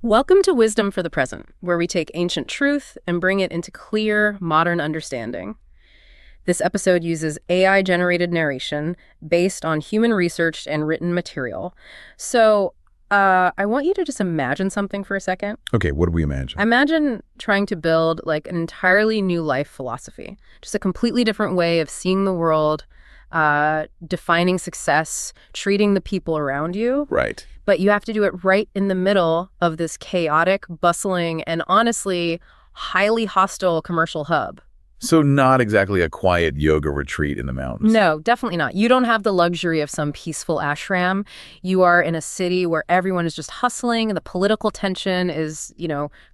Welcome to Wisdom for the Present, where we take ancient truth and bring it into clear, modern understanding. This episode uses AI-generated narration based on human-researched and written material. So I want you to just imagine something for a second. Okay, what do we imagine? Imagine trying to build like an entirely new life philosophy, just a completely different way of seeing the world, defining success, treating the people around you. Right. But you have to do it right in the middle of this chaotic, bustling, and honestly, highly hostile commercial hub. So not exactly a quiet yoga retreat in the mountains. No, definitely not. You don't have the luxury of some peaceful ashram. You are in a city where everyone is just hustling, and the political tension is,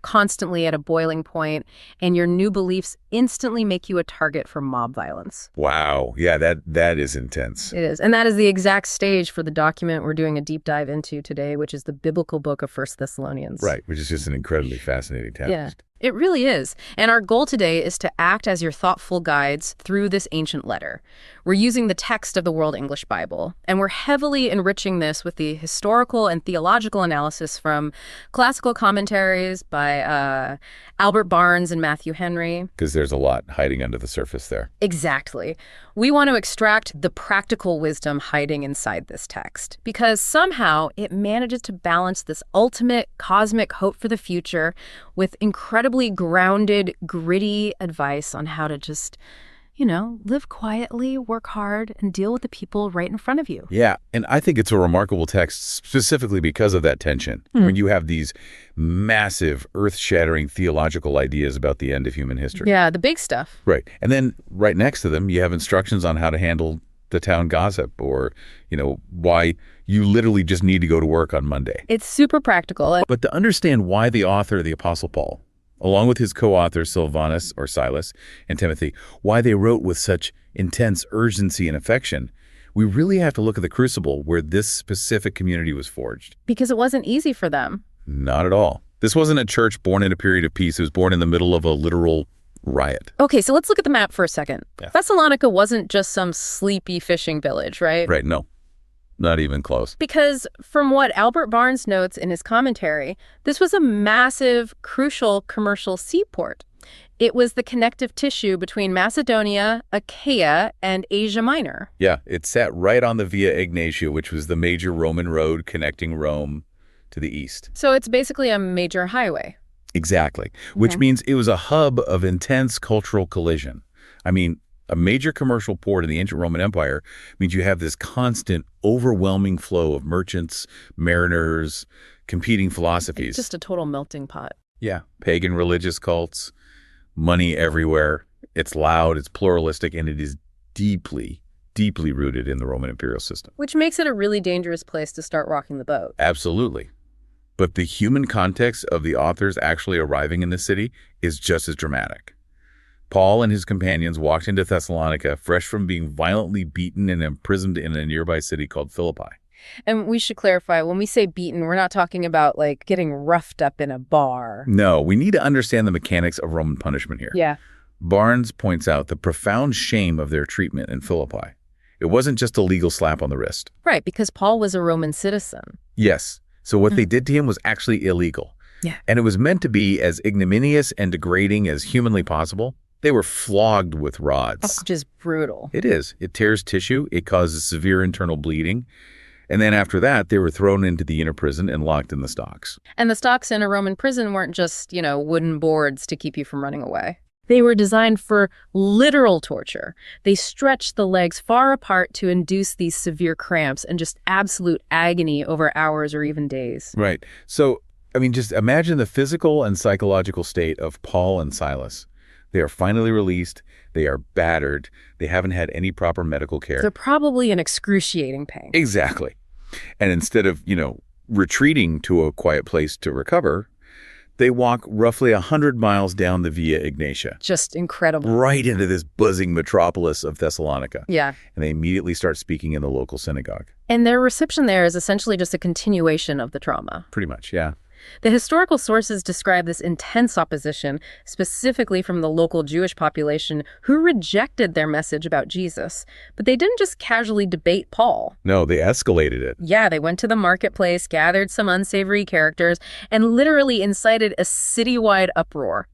constantly at a boiling point, and your new beliefs instantly make you a target for mob violence. Wow. Yeah, that is intense. It is. And that is the exact stage for the document we're doing a deep dive into today, which is the biblical book of First Thessalonians. Right, which is just an incredibly fascinating text. Yeah. It really is. And our goal today is to act as your thoughtful guides through this ancient letter. We're using the text of the World English Bible, and we're heavily enriching this with the historical and theological analysis from classical commentaries by Albert Barnes and Matthew Henry. Because there's a lot hiding under the surface there. Exactly. We want to extract the practical wisdom hiding inside this text, because somehow it manages to balance this ultimate cosmic hope for the future with incredibly grounded, gritty advice on how to just, live quietly, work hard, and deal with the people right in front of you. Yeah, and I think it's a remarkable text specifically because of that tension. When you have these massive, earth-shattering theological ideas about the end of human history. Yeah, the big stuff. Right. And then right next to them, you have instructions on how to handle the town gossip or, why you literally just need to go to work on Monday. It's super practical. But to understand why the author, the Apostle Paul, along with his co-authors Silvanus or Silas and Timothy, why they wrote with such intense urgency and affection, we really have to look at the crucible where this specific community was forged. Because it wasn't easy for them. Not at all. This wasn't a church born in a period of peace. It was born in the middle of a literal riot. Okay, so let's look at the map for a second. Yeah. Thessalonica wasn't just some sleepy fishing village, right? Right, no. Not even close. Because from what Albert Barnes notes in his commentary, this was a massive, crucial commercial seaport. It was the connective tissue between Macedonia, Achaia, and Asia Minor. Yeah, it sat right on the Via Egnatia, which was the major Roman road connecting Rome to the east. So it's basically a major highway. Exactly, which means it was a hub of intense cultural collision. I mean, a major commercial port in the ancient Roman Empire means you have this constant, overwhelming flow of merchants, mariners, competing philosophies. It's just a total melting pot. Yeah, pagan religious cults, money everywhere. It's loud, it's pluralistic, and it is deeply, deeply rooted in the Roman imperial system. Which makes it a really dangerous place to start rocking the boat. Absolutely. But the human context of the authors actually arriving in this city is just as dramatic. Paul and his companions walked into Thessalonica fresh from being violently beaten and imprisoned in a nearby city called Philippi. And we should clarify, when we say beaten, we're not talking about like getting roughed up in a bar. No, we need to understand the mechanics of Roman punishment here. Yeah. Barnes points out the profound shame of their treatment in Philippi. It wasn't just a legal slap on the wrist. Right, because Paul was a Roman citizen. Yes. So what they did to him was actually illegal. Yeah. And it was meant to be as ignominious and degrading as humanly possible. They were flogged with rods. Which is brutal. It is. It tears tissue. It causes severe internal bleeding. And then after that, they were thrown into the inner prison and locked in the stocks. And the stocks in a Roman prison weren't just, wooden boards to keep you from running away. They were designed for literal torture. They stretched the legs far apart to induce these severe cramps and just absolute agony over hours or even days. Right. So, just imagine the physical and psychological state of Paul and Silas. They are finally released. They are battered. They haven't had any proper medical care. They're probably in excruciating pain. Exactly. And instead of, retreating to a quiet place to recover, they walk roughly 100 miles down the Via Egnatia. Just incredible. Right into this buzzing metropolis of Thessalonica. Yeah. And they immediately start speaking in the local synagogue. And their reception there is essentially just a continuation of the trauma. Pretty much, yeah. The historical sources describe this intense opposition, specifically from the local Jewish population who rejected their message about Jesus. But they didn't just casually debate Paul. No, they escalated it. Yeah, they went to the marketplace, gathered some unsavory characters, and literally incited a citywide uproar.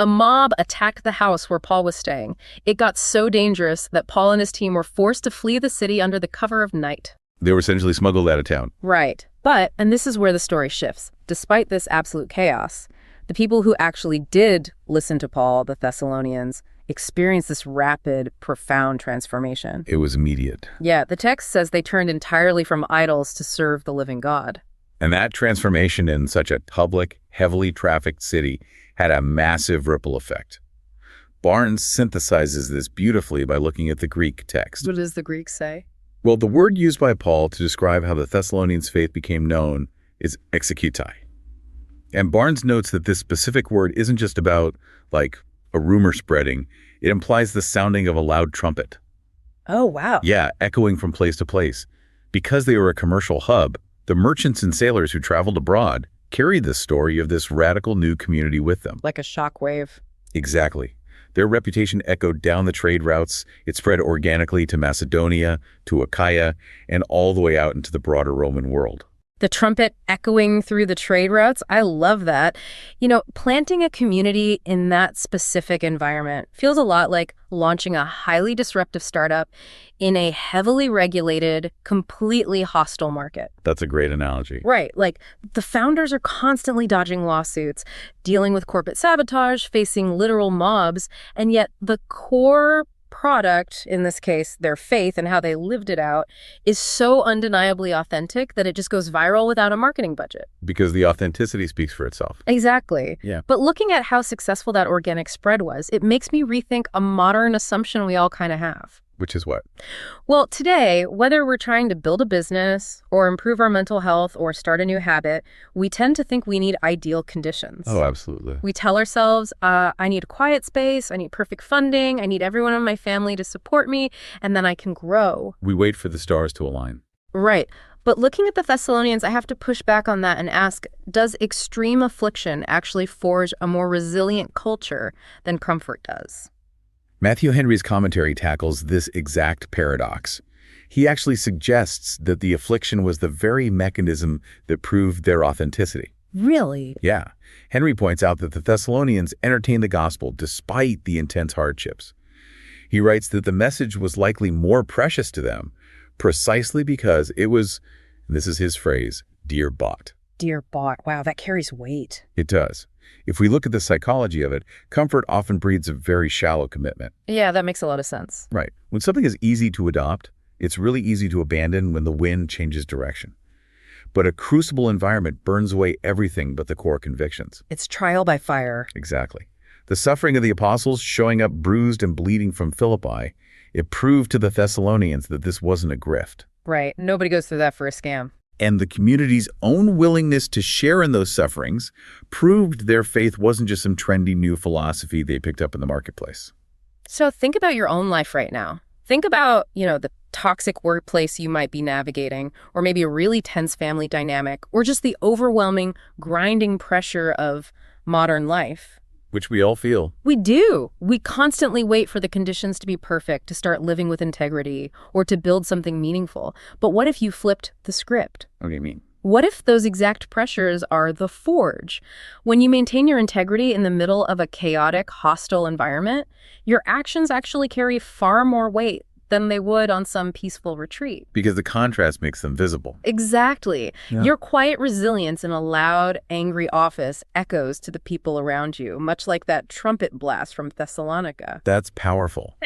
A mob attacked the house where Paul was staying. It got so dangerous that Paul and his team were forced to flee the city under the cover of night. They were essentially smuggled out of town. Right. But, and this is where the story shifts, despite this absolute chaos, the people who actually did listen to Paul, the Thessalonians, experienced this rapid, profound transformation. It was immediate. Yeah, the text says they turned entirely from idols to serve the living God. And that transformation in such a public, heavily trafficked city had a massive ripple effect. Barnes synthesizes this beautifully by looking at the Greek text. What does the Greek say? Well, the word used by Paul to describe how the Thessalonians' faith became known is executai. And Barnes notes that this specific word isn't just about, like, a rumor spreading. It implies the sounding of a loud trumpet. Oh, wow. Yeah, echoing from place to place. Because they were a commercial hub, the merchants and sailors who traveled abroad carried the story of this radical new community with them. Like a shockwave. Exactly. Their reputation echoed down the trade routes. It spread organically to Macedonia, to Achaia, and all the way out into the broader Roman world. The trumpet echoing through the trade routes, I love that. You know, planting a community in that specific environment feels a lot like launching a highly disruptive startup in a heavily regulated, completely hostile market. That's a great analogy. Right. Like, the founders are constantly dodging lawsuits, dealing with corporate sabotage, facing literal mobs, and yet the core product, in this case, their faith and how they lived it out, is so undeniably authentic that it just goes viral without a marketing budget. Because the authenticity speaks for itself. Exactly. Yeah. But looking at how successful that organic spread was, it makes me rethink a modern assumption we all kind of have. Which is what? Well, today, whether we're trying to build a business or improve our mental health or start a new habit, we tend to think we need ideal conditions. Oh, absolutely. We tell ourselves, I need a quiet space, I need perfect funding, I need everyone in my family to support me, and then I can grow. We wait for the stars to align. Right. But looking at the Thessalonians, I have to push back on that and ask, does extreme affliction actually forge a more resilient culture than comfort does? Matthew Henry's commentary tackles this exact paradox. He actually suggests that the affliction was the very mechanism that proved their authenticity. Really? Yeah. Henry points out that the Thessalonians entertained the gospel despite the intense hardships. He writes that the message was likely more precious to them precisely because it was, and this is his phrase, dear bought. Dear bought. Wow, that carries weight. It does. If we look at the psychology of it, comfort often breeds a very shallow commitment. Yeah, that makes a lot of sense. Right. When something is easy to adopt, it's really easy to abandon when the wind changes direction. But a crucible environment burns away everything but the core convictions. It's trial by fire. Exactly. The suffering of the apostles showing up bruised and bleeding from Philippi, it proved to the Thessalonians that this wasn't a grift. Right. Nobody goes through that for a scam. And the community's own willingness to share in those sufferings proved their faith wasn't just some trendy new philosophy they picked up in the marketplace. So think about your own life right now. Think about, the toxic workplace you might be navigating, or maybe a really tense family dynamic, or just the overwhelming, grinding pressure of modern life. Which we all feel. We do. We constantly wait for the conditions to be perfect to start living with integrity or to build something meaningful. But what if you flipped the script? What do you mean? What if those exact pressures are the forge? When you maintain your integrity in the middle of a chaotic, hostile environment, your actions actually carry far more weight than they would on some peaceful retreat. Because the contrast makes them visible. Exactly. Yeah. Your quiet resilience in a loud, angry office echoes to the people around you, much like that trumpet blast from Thessalonica. That's powerful.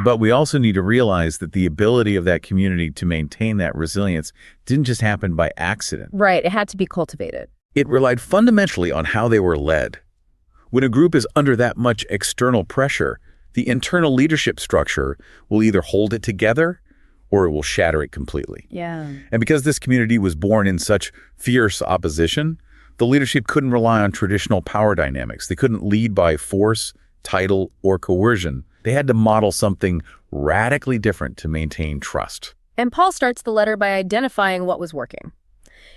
But we also need to realize that the ability of that community to maintain that resilience didn't just happen by accident. Right. It had to be cultivated. It relied fundamentally on how they were led. When a group is under that much external pressure, the internal leadership structure will either hold it together or it will shatter it completely. Yeah. And because this community was born in such fierce opposition, the leadership couldn't rely on traditional power dynamics. They couldn't lead by force, title, or coercion. They had to model something radically different to maintain trust. And Paul starts the letter by identifying what was working.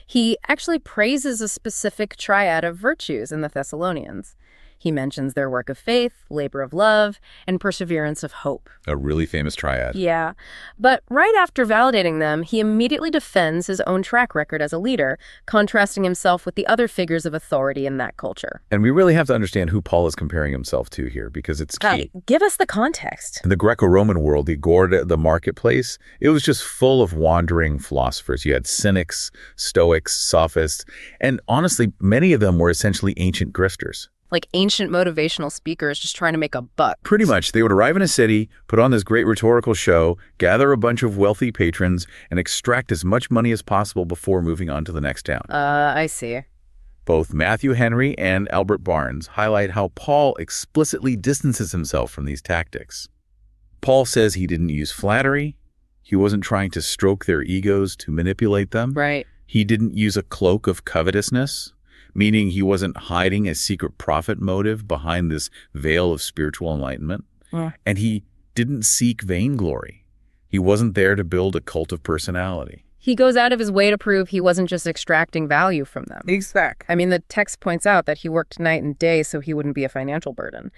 He actually praises a specific triad of virtues in the Thessalonians. He mentions their work of faith, labor of love, and perseverance of hope. A really famous triad. Yeah. But right after validating them, he immediately defends his own track record as a leader, contrasting himself with the other figures of authority in that culture. And we really have to understand who Paul is comparing himself to here, because it's key. Give us the context. In the Greco-Roman world, the agora, the marketplace, it was just full of wandering philosophers. You had cynics, stoics, sophists, and honestly, many of them were essentially ancient grifters. Like ancient motivational speakers just trying to make a buck. Pretty much. They would arrive in a city, put on this great rhetorical show, gather a bunch of wealthy patrons, and extract as much money as possible before moving on to the next town. I see. Both Matthew Henry and Albert Barnes highlight how Paul explicitly distances himself from these tactics. Paul says he didn't use flattery. He wasn't trying to stroke their egos to manipulate them. Right. He didn't use a cloak of covetousness, meaning he wasn't hiding a secret profit motive behind this veil of spiritual enlightenment. And he didn't seek vainglory. He wasn't there to build a cult of personality. He goes out of his way to prove he wasn't just extracting value from them. Exactly. I mean, the text points out that he worked night and day so he wouldn't be a financial burden.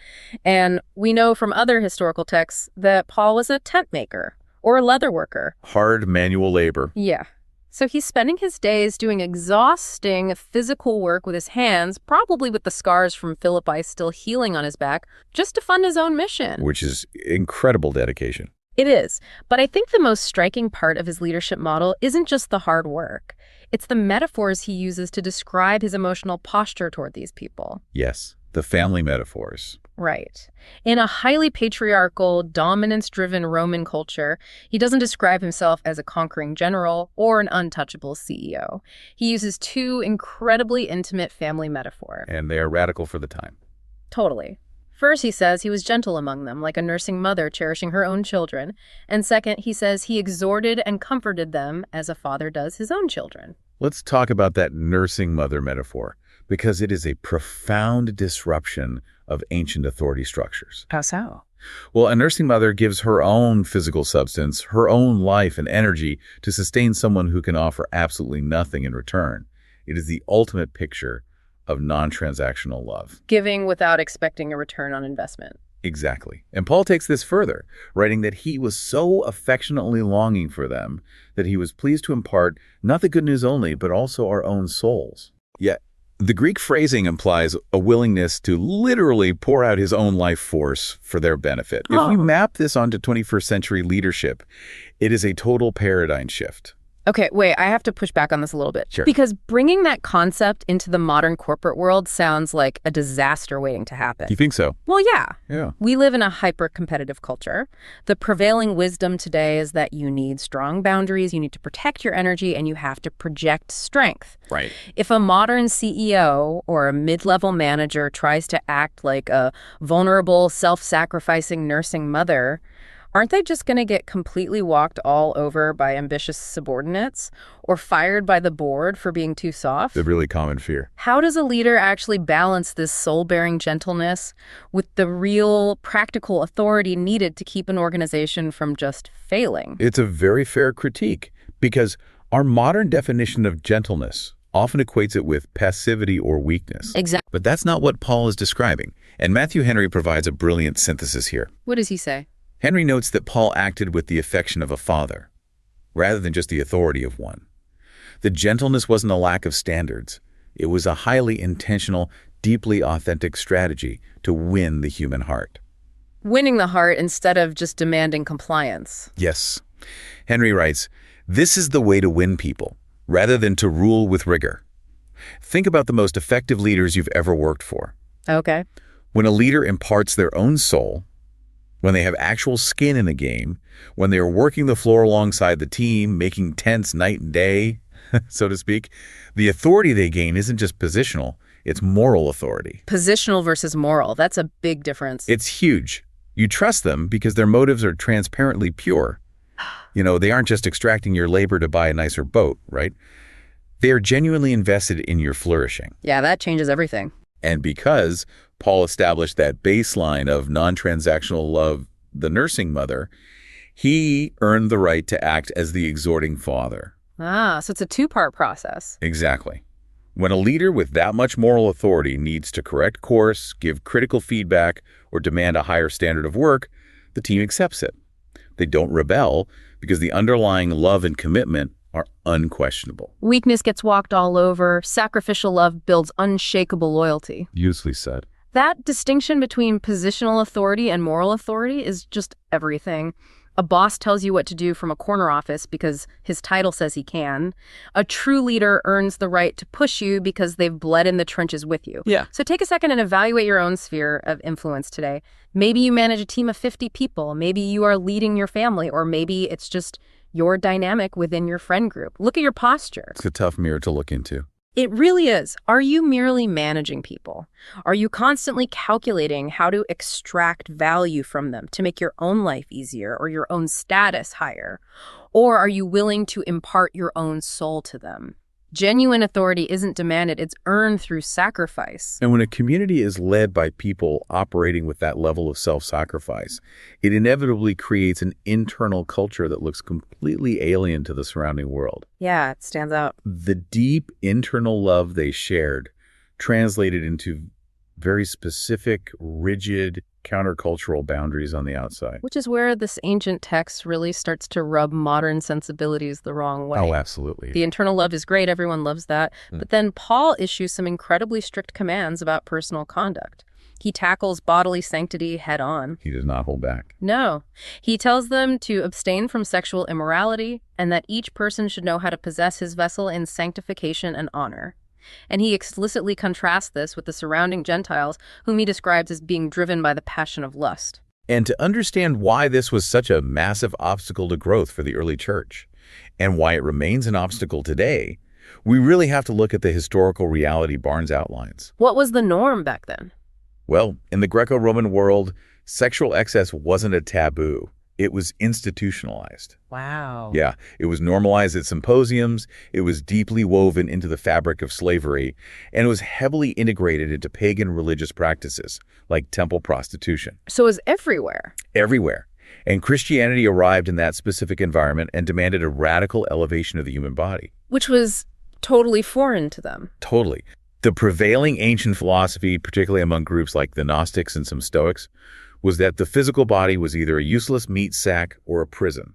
And we know from other historical texts that Paul was a tent maker or a leather worker. Hard manual labor. Yeah. So he's spending his days doing exhausting physical work with his hands, probably with the scars from Philippi still healing on his back, just to fund his own mission. Which is incredible dedication. It is. But I think the most striking part of his leadership model isn't just the hard work. It's the metaphors he uses to describe his emotional posture toward these people. Yes, the family metaphors. Right. In a highly patriarchal, dominance-driven Roman culture, he doesn't describe himself as a conquering general or an untouchable CEO. He uses two incredibly intimate family metaphors. And they are radical for the time. Totally. First, he says he was gentle among them, like a nursing mother cherishing her own children. And second, he says he exhorted and comforted them as a father does his own children. Let's talk about that nursing mother metaphor, because it is a profound disruption of ancient authority structures. How so? Well, a nursing mother gives her own physical substance, her own life and energy to sustain someone who can offer absolutely nothing in return. It is the ultimate picture of non-transactional love. Giving without expecting a return on investment. Exactly. And Paul takes this further, writing that he was so affectionately longing for them that he was pleased to impart not the good news only, but also our own souls. Yet, the Greek phrasing implies a willingness to literally pour out his own life force for their benefit. If we map this onto 21st century leadership, it is a total paradigm shift. Okay, wait, I have to push back on this a little bit. Sure. Because bringing that concept into the modern corporate world sounds like a disaster waiting to happen. You think so? Well, yeah. Yeah. We live in a hyper-competitive culture. The prevailing wisdom today is that you need strong boundaries, you need to protect your energy, and you have to project strength. Right. If a modern CEO or a mid-level manager tries to act like a vulnerable, self-sacrificing nursing mother, aren't they just going to get completely walked all over by ambitious subordinates or fired by the board for being too soft? The really common fear. How does a leader actually balance this soul-bearing gentleness with the real practical authority needed to keep an organization from just failing? It's a very fair critique, because our modern definition of gentleness often equates it with passivity or weakness. Exactly. But that's not what Paul is describing. And Matthew Henry provides a brilliant synthesis here. What does he say? Henry notes that Paul acted with the affection of a father, rather than just the authority of one. The gentleness wasn't a lack of standards. It was a highly intentional, deeply authentic strategy to win the human heart. Winning the heart instead of just demanding compliance. Yes. Henry writes, "This is the way to win people, rather than to rule with rigor." Think about the most effective leaders you've ever worked for. Okay. When a leader imparts their own soul, when they have actual skin in the game, when they are working the floor alongside the team, making tents night and day, so to speak, the authority they gain isn't just positional, it's moral authority. Positional versus moral, that's a big difference. It's huge. You trust them because their motives are transparently pure. You know, they aren't just extracting your labor to buy a nicer boat, right? They are genuinely invested in your flourishing. Yeah, that changes everything. And because Paul established that baseline of non-transactional love, the nursing mother, he earned the right to act as the exhorting father, Ah, so it's a two-part process. Exactly. When a leader with that much moral authority needs to correct course, give critical feedback, or demand a higher standard of work, the team accepts it. They don't rebel because the underlying love and commitment are unquestionable. Weakness gets walked all over. Sacrificial love builds unshakable loyalty. Beautifully said. That distinction between positional authority and moral authority is just everything. A boss tells you what to do from a corner office because his title says he can. A true leader earns the right to push you because they've bled in the trenches with you. Yeah. So take a second and evaluate your own sphere of influence today. Maybe you manage a team of 50 people. Maybe you are leading your family, or maybe it's just your dynamic within your friend group. Look at your posture. It's a tough mirror to look into. It really is. Are you merely managing people? Are you constantly calculating how to extract value from them to make your own life easier or your own status higher? Or are you willing to impart your own soul to them? Genuine authority isn't demanded, it's earned through sacrifice. And when a community is led by people operating with that level of self-sacrifice, it inevitably creates an internal culture that looks completely alien to the surrounding world. Yeah, it stands out. The deep internal love they shared translated into very specific, rigid, countercultural boundaries on the outside. Which is where this ancient text really starts to rub modern sensibilities the wrong way. Oh, absolutely. The internal love is great, everyone loves that. But then Paul issues some incredibly strict commands about personal conduct. He tackles bodily sanctity head on. He does not hold back. No. He tells them to abstain from sexual immorality and that each person should know how to possess his vessel in sanctification and honor. And he explicitly contrasts this with the surrounding Gentiles, whom he describes as being driven by the passion of lust. And to understand why this was such a massive obstacle to growth for the early church, and why it remains an obstacle today, we really have to look at the historical reality Barnes outlines. What was the norm back then? Well, in the Greco-Roman world, sexual excess wasn't a taboo. It was institutionalized. Wow. Yeah, it was normalized at symposiums, it was deeply woven into the fabric of slavery, and it was heavily integrated into pagan religious practices, like temple prostitution. So it was everywhere. Everywhere. And Christianity arrived in that specific environment and demanded a radical elevation of the human body. Which was totally foreign to them. Totally. The prevailing ancient philosophy, particularly among groups like the Gnostics and some Stoics, was that the physical body was either a useless meat sack or a prison,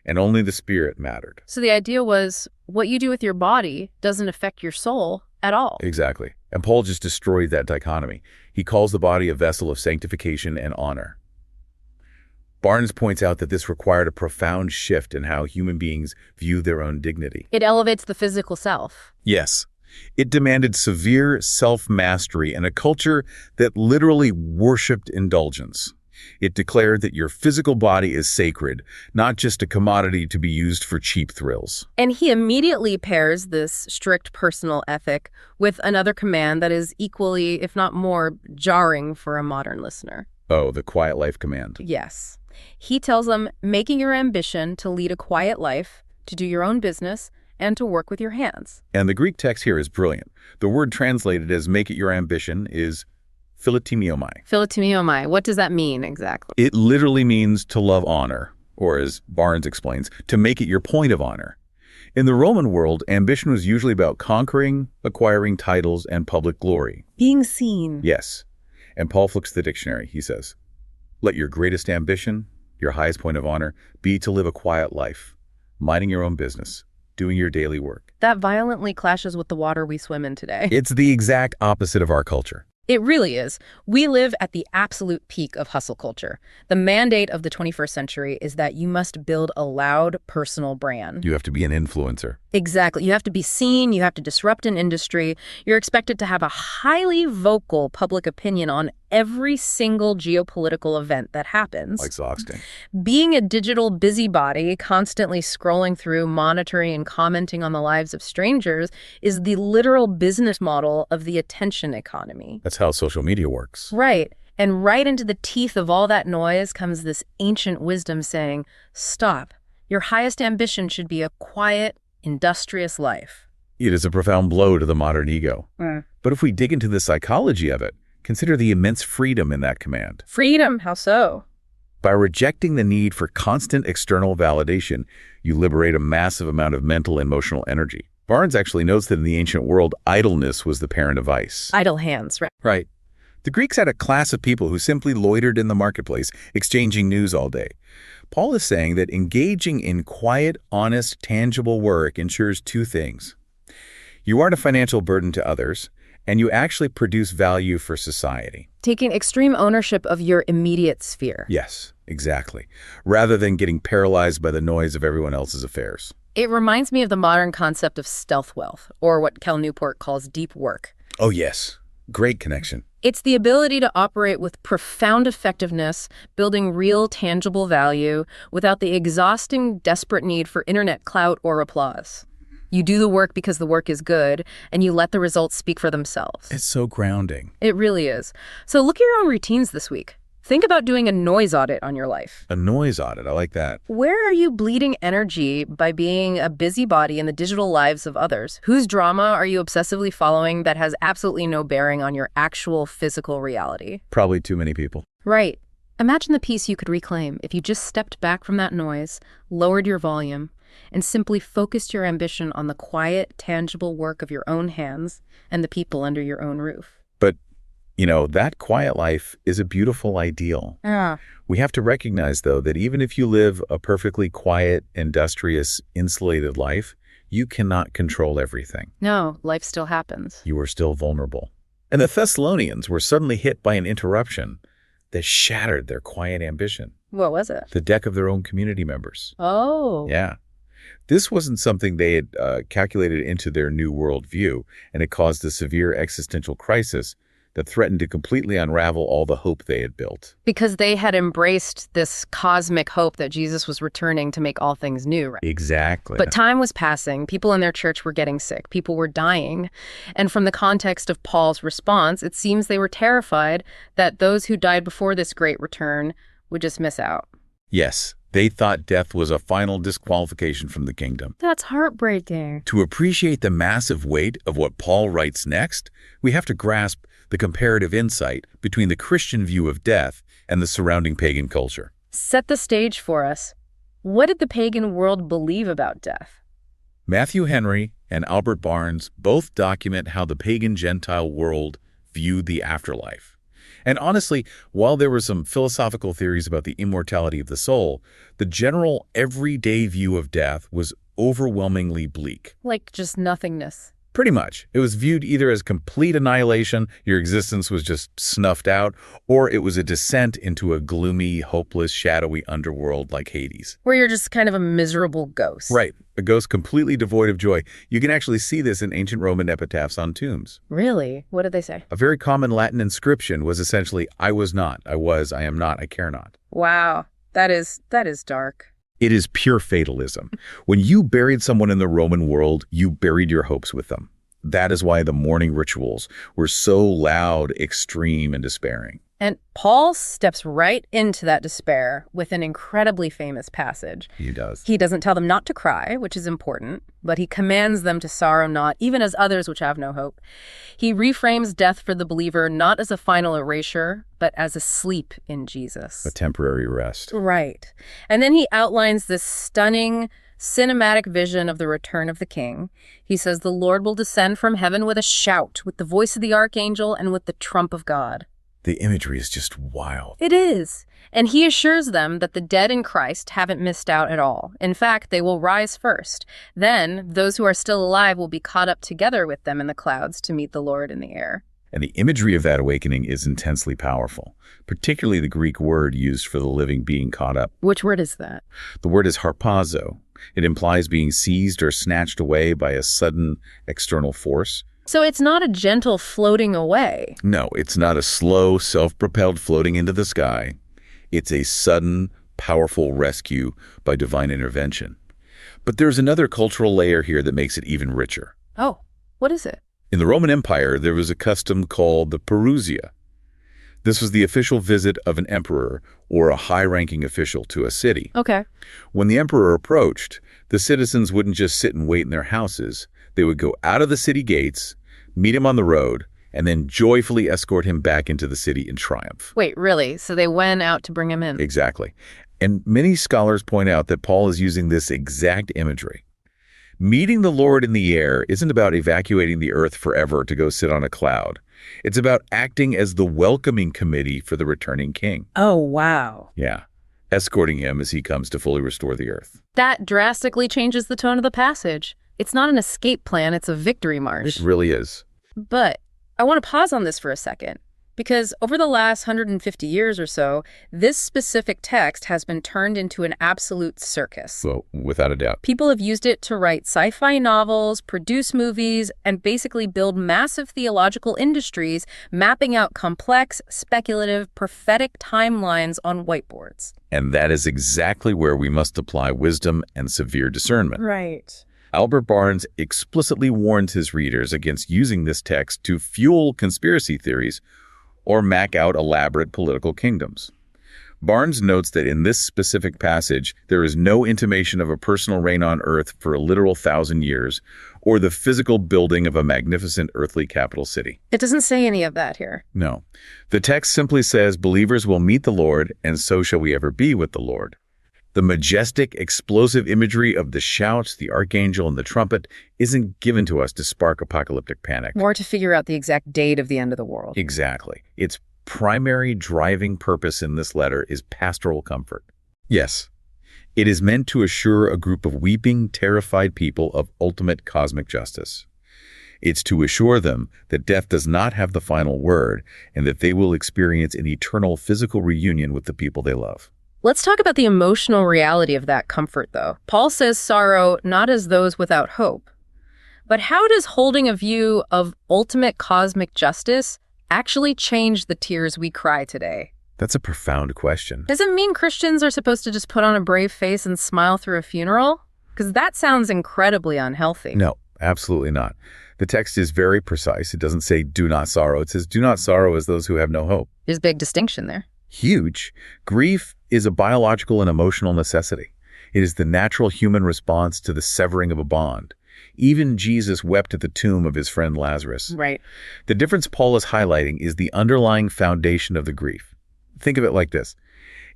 and only the spirit mattered. So the idea was what you do with your body doesn't affect your soul at all. Exactly. And Paul just destroyed that dichotomy. He calls the body a vessel of sanctification and honor. Barnes points out that this required a profound shift in how human beings view their own dignity. It elevates the physical self. Yes. It demanded severe self-mastery and a culture that literally worshipped indulgence. It declared that your physical body is sacred, not just a commodity to be used for cheap thrills. And he immediately pairs this strict personal ethic with another command that is equally, if not more, jarring for a modern listener. Oh, the quiet life command. Yes. He tells them, making your ambition to lead a quiet life, to do your own business, and to work with your hands. And the Greek text here is brilliant. The word translated as make it your ambition is philotimiomai. Philotimiomai, what does that mean exactly? It literally means to love honor, or as Barnes explains, to make it your point of honor. In the Roman world, ambition was usually about conquering, acquiring titles, and public glory. Being seen. Yes. And Paul flips the dictionary. He says, let your greatest ambition, your highest point of honor, be to live a quiet life, minding your own business, doing your daily work. That violently clashes with the water we swim in today. It's the exact opposite of our culture. It really is. We live at the absolute peak of hustle culture. The mandate of the 21st century is that you must build a loud personal brand. You have to be an influencer. Exactly. You have to be seen. You have to disrupt an industry. You're expected to have a highly vocal public opinion on every single geopolitical event that happens. Exhausting. Being a digital busybody, constantly scrolling through, monitoring, and commenting on the lives of strangers is the literal business model of the attention economy. That's how social media works. Right. And right into the teeth of all that noise comes this ancient wisdom saying, stop. Your highest ambition should be a quiet, industrious life. It is a profound blow to the modern ego. But if we dig into the psychology of it, consider the immense freedom in that command. Freedom? How so? By rejecting the need for constant external validation, you liberate a massive amount of mental and emotional energy. Barnes actually notes that in the ancient world, idleness was the parent of vice. Idle hands, right? Right. The Greeks had a class of people who simply loitered in the marketplace, exchanging news all day. Paul is saying that engaging in quiet, honest, tangible work ensures two things. You aren't a financial burden to others, and you actually produce value for society. Taking extreme ownership of your immediate sphere. Yes, exactly. Rather than getting paralyzed by the noise of everyone else's affairs. It reminds me of the modern concept of stealth wealth, or what Cal Newport calls deep work. Oh, yes. Great connection. It's the ability to operate with profound effectiveness, building real, tangible value without the exhausting, desperate need for internet clout or applause. You do the work because the work is good, and you let the results speak for themselves. It's so grounding. It really is. So look at your own routines this week. Think about doing a noise audit on your life. A noise audit. I like that. Where are you bleeding energy by being a busybody in the digital lives of others? Whose drama are you obsessively following that has absolutely no bearing on your actual physical reality? Probably too many people. Right. Imagine the peace you could reclaim if you just stepped back from that noise, lowered your volume, and simply focused your ambition on the quiet, tangible work of your own hands and the people under your own roof. But, that quiet life is a beautiful ideal. Yeah. We have to recognize, though, that even if you live a perfectly quiet, industrious, insulated life, you cannot control everything. No, life still happens. You are still vulnerable. And the Thessalonians were suddenly hit by an interruption that shattered their quiet ambition. What was it? The death of their own community members. Oh. Yeah. This wasn't something they had calculated into their new worldview, and it caused a severe existential crisis that threatened to completely unravel all the hope they had built. Because they had embraced this cosmic hope that Jesus was returning to make all things new, right? Exactly. But time was passing. People in their church were getting sick. People were dying. And from the context of Paul's response, it seems they were terrified that those who died before this great return would just miss out. Yes. They thought death was a final disqualification from the kingdom. That's heartbreaking. To appreciate the massive weight of what Paul writes next, we have to grasp the comparative insight between the Christian view of death and the surrounding pagan culture. Set the stage for us. What did the pagan world believe about death? Matthew Henry and Albert Barnes both document how the pagan Gentile world viewed the afterlife. And honestly, while there were some philosophical theories about the immortality of the soul, the general everyday view of death was overwhelmingly bleak. Like just nothingness. Pretty much. It was viewed either as complete annihilation, your existence was just snuffed out, or it was a descent into a gloomy, hopeless, shadowy underworld like Hades. Where you're just kind of a miserable ghost. Right. A ghost completely devoid of joy. You can actually see this in ancient Roman epitaphs on tombs. Really? What did they say? A very common Latin inscription was essentially, I was not, I was, I am not, I care not. Wow. That is dark. It is pure fatalism. When you buried someone in the Roman world, you buried your hopes with them. That is why the mourning rituals were so loud, extreme, and despairing. And Paul steps right into that despair with an incredibly famous passage. He does. He doesn't tell them not to cry, which is important, but he commands them to sorrow not, even as others which have no hope. He reframes death for the believer not as a final erasure, but as a sleep in Jesus. A temporary rest. Right. And then he outlines this stunning cinematic vision of the return of the king. He says the Lord will descend from heaven with a shout, with the voice of the archangel, and with the trump of God. The imagery is just wild. It is. And he assures them that the dead in Christ haven't missed out at all. In fact, they will rise first. Then those who are still alive will be caught up together with them in the clouds to meet the Lord in the air. And the imagery of that awakening is intensely powerful, particularly the Greek word used for the living being caught up. Which word is that? The word is harpazo. It implies being seized or snatched away by a sudden external force. So it's not a gentle floating away. No, it's not a slow, self-propelled floating into the sky. It's a sudden, powerful rescue by divine intervention. But there's another cultural layer here that makes it even richer. Oh, what is it? In the Roman Empire, there was a custom called the parousia. This was the official visit of an emperor or a high-ranking official to a city. Okay. When the emperor approached, the citizens wouldn't just sit and wait in their houses. They would go out of the city gates, meet him on the road, and then joyfully escort him back into the city in triumph. Wait, really? So they went out to bring him in? Exactly. And many scholars point out that Paul is using this exact imagery. Meeting the Lord in the air isn't about evacuating the earth forever to go sit on a cloud. It's about acting as the welcoming committee for the returning king. Oh, wow. Yeah, escorting him as he comes to fully restore the earth. That drastically changes the tone of the passage. It's not an escape plan, it's a victory march. It really is. But I want to pause on this for a second, because over the last 150 years or so, this specific text has been turned into an absolute circus. Well, without a doubt. People have used it to write sci-fi novels, produce movies, and basically build massive theological industries, mapping out complex, speculative, prophetic timelines on whiteboards. And that is exactly where we must apply wisdom and severe discernment. Right. Albert Barnes explicitly warns his readers against using this text to fuel conspiracy theories or map out elaborate political kingdoms. Barnes notes that in this specific passage, there is no intimation of a personal reign on earth for a literal 1,000 years or the physical building of a magnificent earthly capital city. It doesn't say any of that here. No. The text simply says believers will meet the Lord, and so shall we ever be with the Lord. The majestic, explosive imagery of the shout, the archangel, and the trumpet isn't given to us to spark apocalyptic panic. Or to figure out the exact date of the end of the world. Exactly. Its primary driving purpose in this letter is pastoral comfort. Yes, it is meant to assure a group of weeping, terrified people of ultimate cosmic justice. It's to assure them that death does not have the final word and that they will experience an eternal physical reunion with the people they love. Let's talk about the emotional reality of that comfort, though. Paul says sorrow not as those without hope. But how does holding a view of ultimate cosmic justice actually change the tears we cry today? That's a profound question. Does it mean Christians are supposed to just put on a brave face and smile through a funeral? Because that sounds incredibly unhealthy. No, absolutely not. The text is very precise. It doesn't say do not sorrow. It says do not sorrow as those who have no hope. There's a big distinction there. Huge. Grief is a biological and emotional necessity. It is the natural human response to the severing of a bond. Even Jesus wept at the tomb of his friend Lazarus. Right. The difference Paul is highlighting is the underlying foundation of the grief. Think of it like this.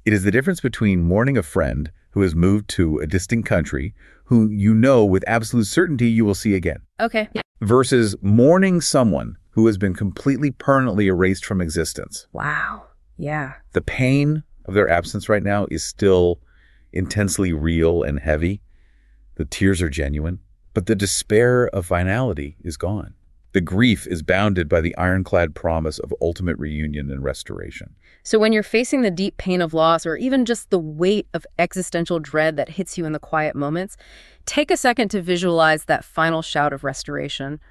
It is the difference between mourning a friend who has moved to a distant country, who you know with absolute certainty you will see again. Okay. Yeah. Versus mourning someone who has been completely permanently erased from existence. Wow. Yeah. The pain of their absence right now is still intensely real and heavy. The tears are genuine, but the despair of finality is gone. The grief is bounded by the ironclad promise of ultimate reunion and restoration. So when you're facing the deep pain of loss, or even just the weight of existential dread that hits you in the quiet moments, take a second to visualize that final shout of restoration.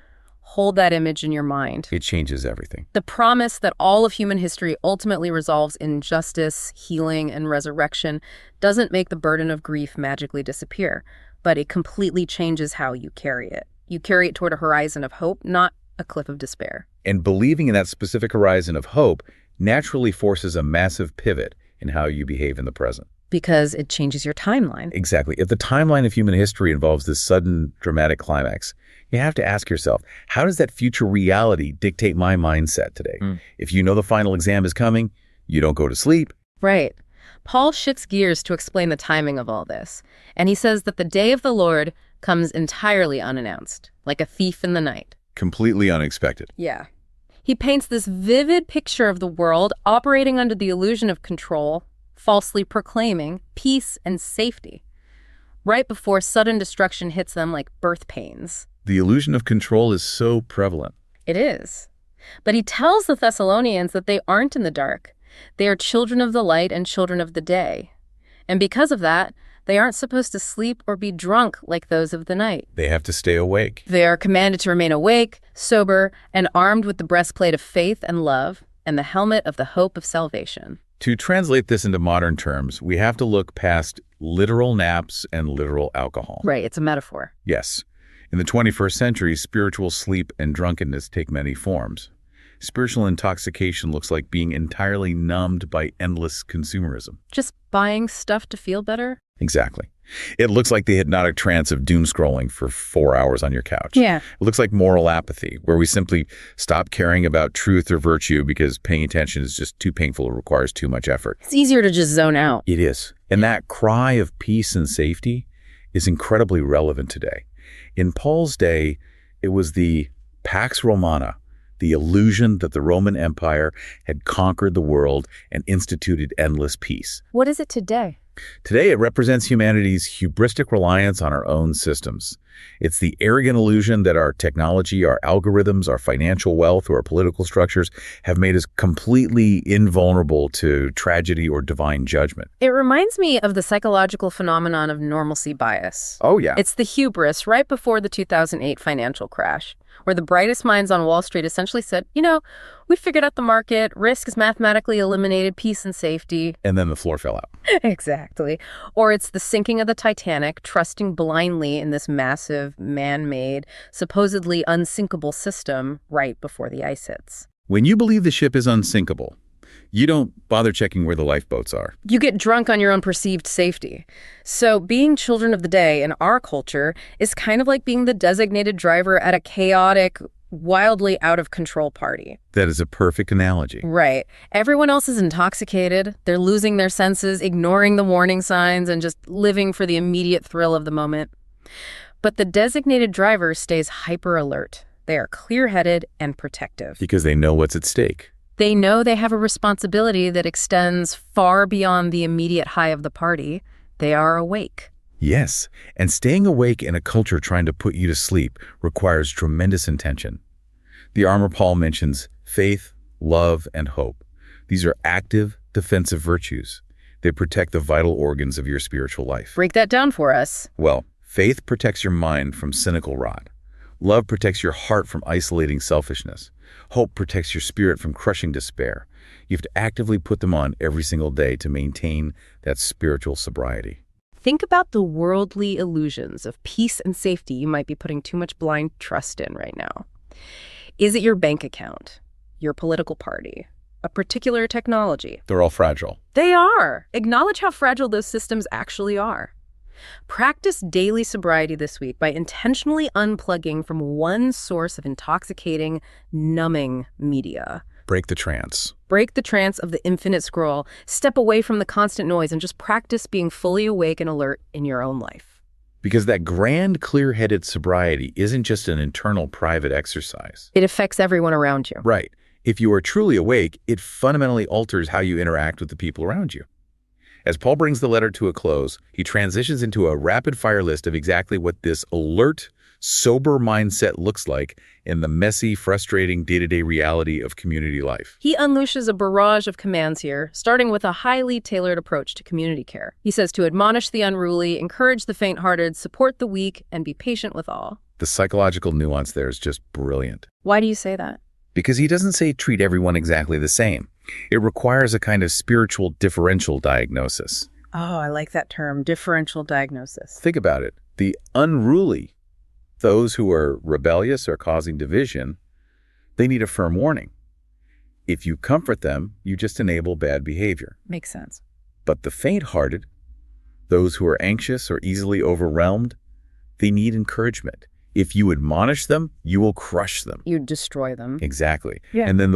Hold that image in your mind. It changes everything. The promise that all of human history ultimately resolves in justice, healing, and resurrection doesn't make the burden of grief magically disappear, but it completely changes how you carry it. You carry it toward a horizon of hope, not a cliff of despair. And believing in that specific horizon of hope naturally forces a massive pivot in how you behave in the present. Because it changes your timeline. Exactly. If the timeline of human history involves this sudden dramatic climax, you have to ask yourself, how does that future reality dictate my mindset today? If you know the final exam is coming, you don't go to sleep. Right. Paul shifts gears to explain the timing of all this. And he says that the day of the Lord comes entirely unannounced, like a thief in the night. Completely unexpected. Yeah. He paints this vivid picture of the world operating under the illusion of control, falsely proclaiming peace and safety, right before sudden destruction hits them like birth pains. The illusion of control is so prevalent. It is. But he tells the Thessalonians that they aren't in the dark. They are children of the light and children of the day. And because of that, they aren't supposed to sleep or be drunk like those of the night. They have to stay awake. They are commanded to remain awake, sober, and armed with the breastplate of faith and love and the helmet of the hope of salvation. To translate this into modern terms, we have to look past literal naps and literal alcohol. Right, it's a metaphor. Yes. In the 21st century, spiritual sleep and drunkenness take many forms. Spiritual intoxication looks like being entirely numbed by endless consumerism. Just buying stuff to feel better? Exactly. It looks like the hypnotic trance of doom scrolling for 4 hours on your couch. Yeah. It looks like moral apathy, where we simply stop caring about truth or virtue because paying attention is just too painful or requires too much effort. It's easier to just zone out. It is. And that cry of peace and safety is incredibly relevant today. In Paul's day, it was the Pax Romana, the illusion that the Roman Empire had conquered the world and instituted endless peace. What is it today? Today, it represents humanity's hubristic reliance on our own systems. It's the arrogant illusion that our technology, our algorithms, our financial wealth, or our political structures have made us completely invulnerable to tragedy or divine judgment. It reminds me of the psychological phenomenon of normalcy bias. Oh, yeah. It's the hubris right before the 2008 financial crash, where the brightest minds on Wall Street essentially said, we figured out the market, risk is mathematically eliminated, peace and safety. And then the floor fell out. Exactly. Or it's the sinking of the Titanic, trusting blindly in this massive, man-made, supposedly unsinkable system right before the ice hits. When you believe the ship is unsinkable, you don't bother checking where the lifeboats are. You get drunk on your own perceived safety. So being children of the day in our culture is kind of like being the designated driver at a chaotic, wildly out of control party. That is a perfect analogy. Right. Everyone else is intoxicated. They're losing their senses, ignoring the warning signs, and just living for the immediate thrill of the moment. But the designated driver stays hyper alert. They are clear-headed and protective. Because they know what's at stake. They know they have a responsibility that extends far beyond the immediate high of the party. They are awake. Yes, and staying awake in a culture trying to put you to sleep requires tremendous intention. The armor Paul mentions faith, love, and hope. These are active, defensive virtues. They protect the vital organs of your spiritual life. Break that down for us. Well, faith protects your mind from cynical rot. Love protects your heart from isolating selfishness. Hope protects your spirit from crushing despair. You have to actively put them on every single day to maintain that spiritual sobriety. Think about the worldly illusions of peace and safety you might be putting too much blind trust in right now. Is it your bank account, your political party, a particular technology? They're all fragile. They are. Acknowledge how fragile those systems actually are. Practice daily sobriety this week by intentionally unplugging from one source of intoxicating, numbing media. Break the trance. Break the trance of the infinite scroll. Step away from the constant noise and just practice being fully awake and alert in your own life. Because that grand, clear-headed sobriety isn't just an internal private exercise. It affects everyone around you. Right. If you are truly awake, it fundamentally alters how you interact with the people around you. As Paul brings the letter to a close, he transitions into a rapid-fire list of exactly what this alert, sober mindset looks like in the messy, frustrating day-to-day reality of community life. He unleashes a barrage of commands here, starting with a highly tailored approach to community care. He says to admonish the unruly, encourage the faint-hearted, support the weak, and be patient with all. The psychological nuance there is just brilliant. Why do you say that? Because he doesn't say treat everyone exactly the same. It requires a kind of spiritual differential diagnosis. Oh, I like that term, differential diagnosis. Think about it. The unruly, those who are rebellious or causing division, they need a firm warning. If you comfort them, you just enable bad behavior. Makes sense. But the faint-hearted, those who are anxious or easily overwhelmed, they need encouragement. If you admonish them, you will crush them. You destroy them. Exactly. Yeah. And then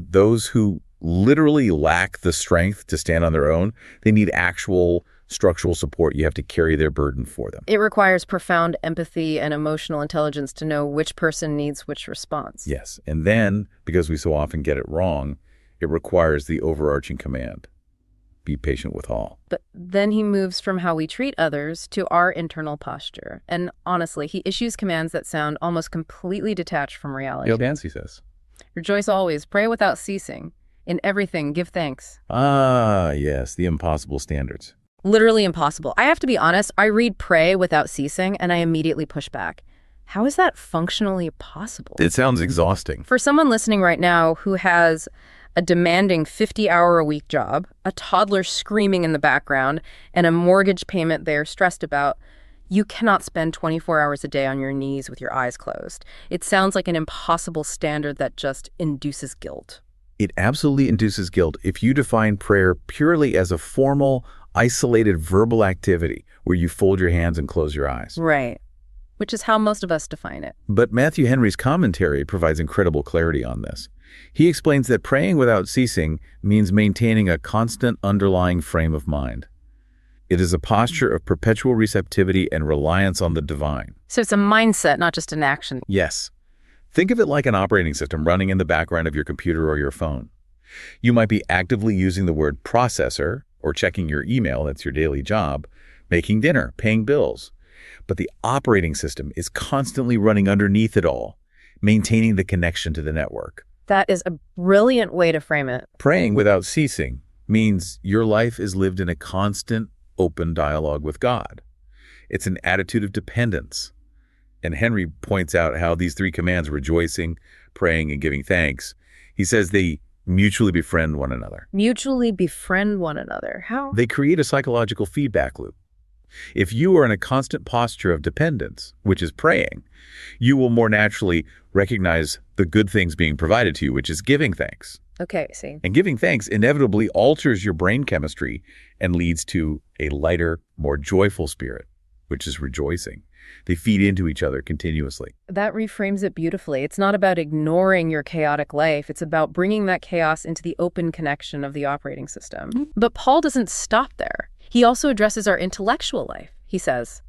those who literally lack the strength to stand on their own, they need actual structural support. You have to carry their burden for them. It requires profound empathy and emotional intelligence to know which person needs which response. Yes. And then, because we so often get it wrong, it requires the overarching command. Be patient with all. But then he moves from how we treat others to our internal posture. And honestly, he issues commands that sound almost completely detached from reality. Gail Dancy says, rejoice always, pray without ceasing. In everything, give thanks. Ah, yes, the impossible standards. Literally impossible. I have to be honest, I read pray without ceasing and I immediately push back. How is that functionally possible? It sounds exhausting. For someone listening right now who has a demanding 50-hour-a-week job, a toddler screaming in the background, and a mortgage payment they're stressed about, you cannot spend 24 hours a day on your knees with your eyes closed. It sounds like an impossible standard that just induces guilt. It absolutely induces guilt if you define prayer purely as a formal, isolated verbal activity where you fold your hands and close your eyes. Right. Which is how most of us define it. But Matthew Henry's commentary provides incredible clarity on this. He explains that praying without ceasing means maintaining a constant underlying frame of mind. It is a posture of perpetual receptivity and reliance on the divine. So it's a mindset, not just an action. Yes. Think of it like an operating system running in the background of your computer or your phone. You might be actively using the word processor or checking your email, that's your daily job, making dinner, paying bills. But the operating system is constantly running underneath it all, maintaining the connection to the network. That is a brilliant way to frame it. Praying without ceasing means your life is lived in a constant, open dialogue with God. It's an attitude of dependence. And Henry points out how these three commands, rejoicing, praying, and giving thanks, he says they mutually befriend one another. Mutually befriend one another. How? They create a psychological feedback loop. If you are in a constant posture of dependence, which is praying, you will more naturally recognize the good things being provided to you, which is giving thanks. Okay, see. And giving thanks inevitably alters your brain chemistry and leads to a lighter, more joyful spirit, which is rejoicing. They feed into each other continuously. That reframes it beautifully. It's not about ignoring your chaotic life. It's about bringing that chaos into the open connection of the operating system. But Paul doesn't stop there. He also addresses our intellectual life. He says,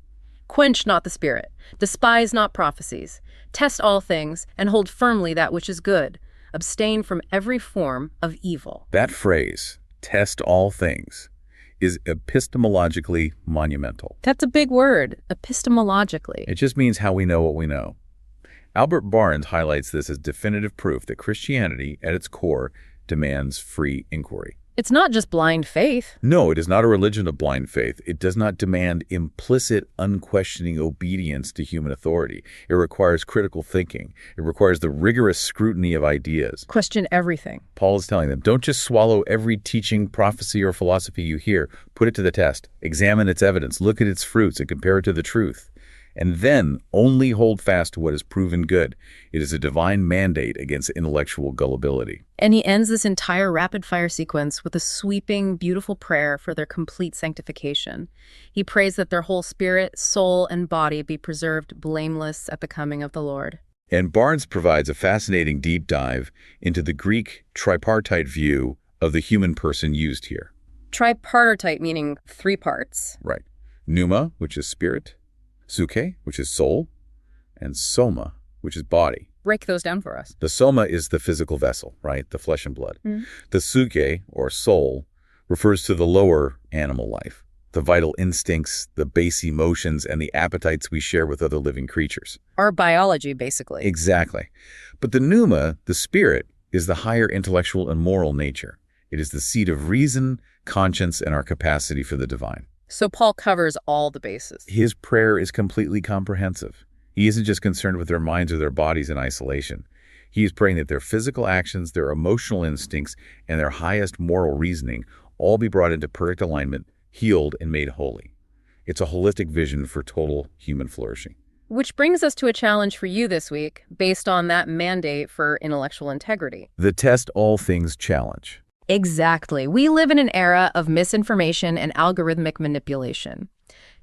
"Quench not the spirit, despise not prophecies, test all things, and hold firmly that which is good. Abstain from every form of evil." That phrase, test all things, is epistemologically monumental. That's a big word, epistemologically. It just means how we know what we know. Albert Barnes highlights this as definitive proof that Christianity, at its core, demands free inquiry. It's not just blind faith. No, it is not a religion of blind faith. It does not demand implicit, unquestioning obedience to human authority. It requires critical thinking. It requires the rigorous scrutiny of ideas. Question everything. Paul is telling them, don't just swallow every teaching, prophecy, or philosophy you hear. Put it to the test. Examine its evidence. Look at its fruits and compare it to the truth. And then only hold fast to what is proven good. It is a divine mandate against intellectual gullibility. And he ends this entire rapid-fire sequence with a sweeping, beautiful prayer for their complete sanctification. He prays that their whole spirit, soul, and body be preserved blameless at the coming of the Lord. And Barnes provides a fascinating deep dive into the Greek tripartite view of the human person used here. Tripartite meaning three parts. Right. Pneuma, which is spirit, Psyche, which is soul, and soma, which is body. Break those down for us. The soma is the physical vessel, right? The flesh and blood. Mm-hmm. The psyche, or soul, refers to the lower animal life, the vital instincts, the base emotions, and the appetites we share with other living creatures. Our biology, basically. Exactly. But the pneuma, the spirit, is the higher intellectual and moral nature. It is the seat of reason, conscience, and our capacity for the divine. So Paul covers all the bases. His prayer is completely comprehensive. He isn't just concerned with their minds or their bodies in isolation. He is praying that their physical actions, their emotional instincts, and their highest moral reasoning all be brought into perfect alignment, healed, and made holy. It's a holistic vision for total human flourishing. Which brings us to a challenge for you this week, based on that mandate for intellectual integrity. The Test All Things Challenge. Exactly. We live in an era of misinformation and algorithmic manipulation.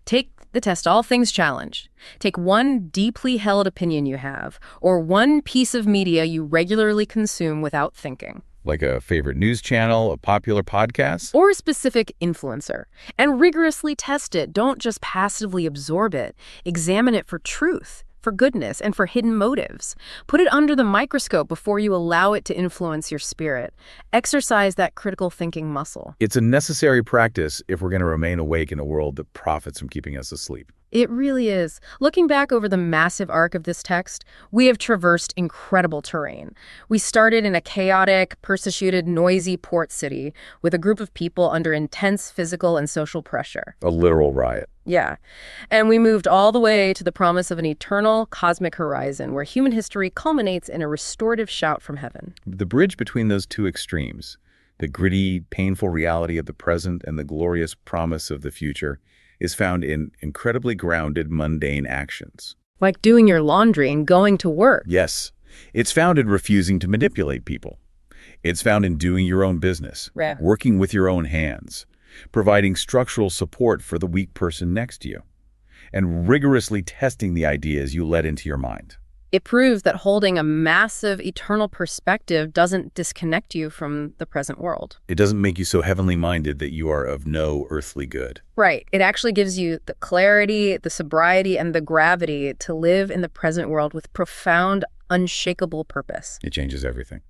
Take the Test All Things Challenge. Take one deeply held opinion you have, or one piece of media you regularly consume without thinking. Like a favorite news channel, a popular podcast? Or a specific influencer. And rigorously test it. Don't just passively absorb it. Examine it for truth, for goodness, and for hidden motives. Put it under the microscope before you allow it to influence your spirit. Exercise that critical thinking muscle. It's a necessary practice if we're going to remain awake in a world that profits from keeping us asleep. It really is. Looking back over the massive arc of this text, we have traversed incredible terrain. We started in a chaotic, persecuted, noisy port city with a group of people under intense physical and social pressure. A literal riot. Yeah. And we moved all the way to the promise of an eternal cosmic horizon where human history culminates in a restorative shout from heaven. The bridge between those two extremes, the gritty, painful reality of the present and the glorious promise of the future, is found in incredibly grounded, mundane actions. Like doing your laundry and going to work. Yes. It's found in refusing to manipulate people. It's found in doing your own business, Yeah. working with your own hands, providing structural support for the weak person next to you, and rigorously testing the ideas you let into your mind. It proves that holding a massive eternal perspective doesn't disconnect you from the present world. It doesn't make you so heavenly minded that you are of no earthly good. Right. It actually gives you the clarity, the sobriety, and the gravity to live in the present world with profound, unshakable purpose. It changes everything.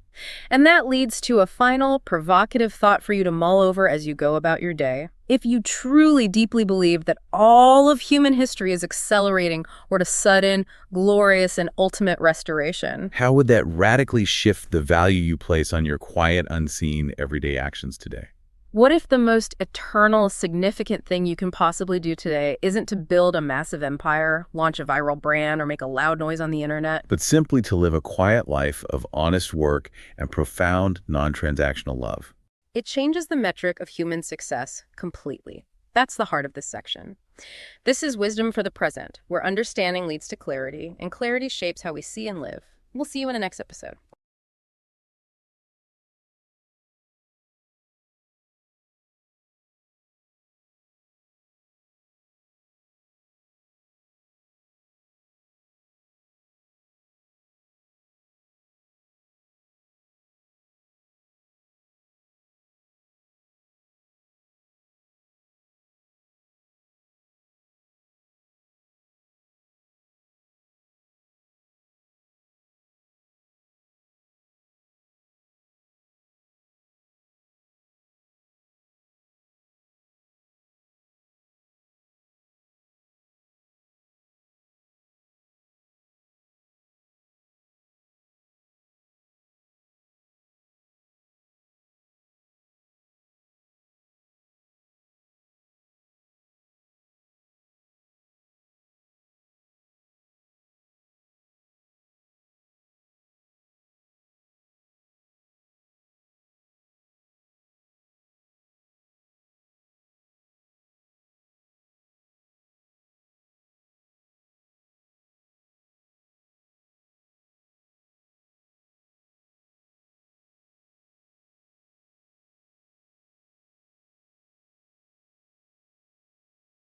And that leads to a final, provocative thought for you to mull over as you go about your day. If you truly deeply believe that all of human history is accelerating toward a sudden, glorious, and ultimate restoration, how would that radically shift the value you place on your quiet, unseen, everyday actions today? what if the most eternal, significant thing you can possibly do today isn't to build a massive empire, launch a viral brand, or make a loud noise on the internet? But simply to live a quiet life of honest work and profound, non-transactional love. It changes the metric of human success completely. That's the heart of this section. This is Wisdom for the Present, where understanding leads to clarity, and clarity shapes how we see and live. We'll see you in the next episode.